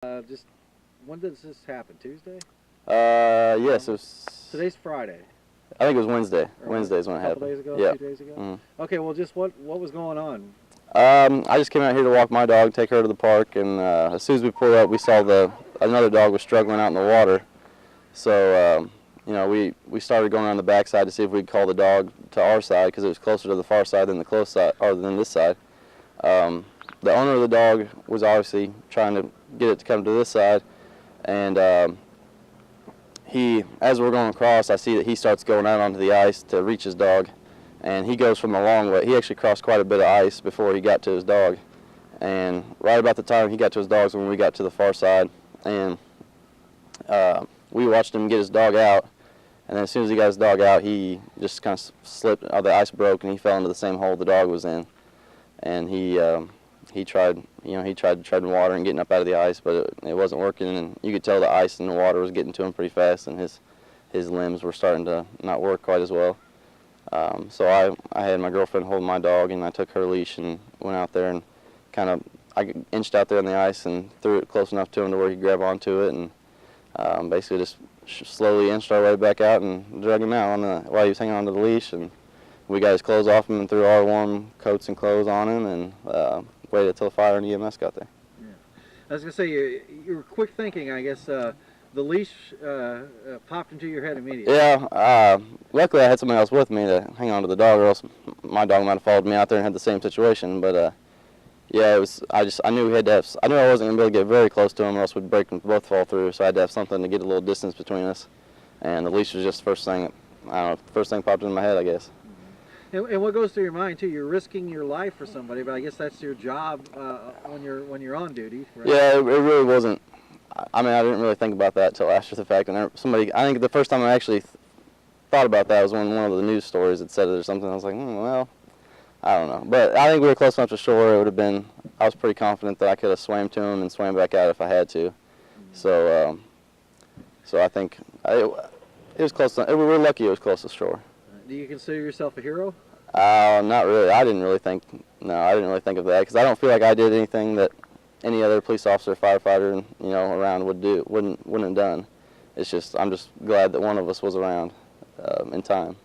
Just when does this happen? Tuesday? Yes, it was. Today's Friday. I think it was Wednesday. Or Wednesday is when it a couple happened. days ago, Yeah. 2 days ago. Mm-hmm. Okay, well, just what was going on? I just came out here to walk my dog, take her to the park, and as soon as we pulled up, we saw another dog was struggling out in the water. So, you know, we started going around the backside to see if we could call the dog to our side because it was closer to the far side than the close side, or than this side. The owner of the dog was obviously trying to get it to come to this side, and as we're going across, I see that he starts going out onto the ice to reach his dog, and he goes from a long way. He actually crossed quite a bit of ice before he got to his dog, and right about the time he got to his dog is when we got to the far side, and we watched him get his dog out, and then as soon as he got his dog out, he just kind of slipped, the ice broke, and he fell into the same hole the dog was in, and he tried treading water and getting up out of the ice, but it wasn't working, and you could tell the ice and the water was getting to him pretty fast, and his limbs were starting to not work quite as well. So I had my girlfriend hold my dog, and I took her leash and went out there and I inched out there on the ice and threw it close enough to him to where he could grab onto it, and basically just slowly inched our way back out and drug him out while he was hanging onto the leash, and we got his clothes off him and threw our warm coats and clothes on him, and waited until the fire and EMS got there. Yeah. I was going to say, you were quick thinking, I guess. The leash popped into your head immediately. Yeah, luckily I had somebody else with me to hang on to the dog, or else my dog might have followed me out there and had the same situation. But yeah, it was. I knew we had to have. I knew I wasn't going to be able to get very close to him, or else we'd break and both fall through. So I had to have something to get a little distance between us, and the leash was just the first thing. I don't know, first thing popped into my head, I guess. And what goes through your mind too? You're risking your life for somebody, but I guess that's your job when you're on duty. Right? Yeah, it really wasn't. I mean, I didn't really think about that till after the fact. And I think the first time I actually thought about that was when one of the news stories had said it or something. I was like, well, I don't know. But I think we were close enough to shore. It would have been. I was pretty confident that I could have swam to him and swam back out if I had to. So I think it was close. We were lucky it was close to shore. Do you consider yourself a hero? Not really. I didn't really think of that because I don't feel like I did anything that any other police officer, firefighter, around wouldn't have done. It's just I'm just glad that one of us was around in time.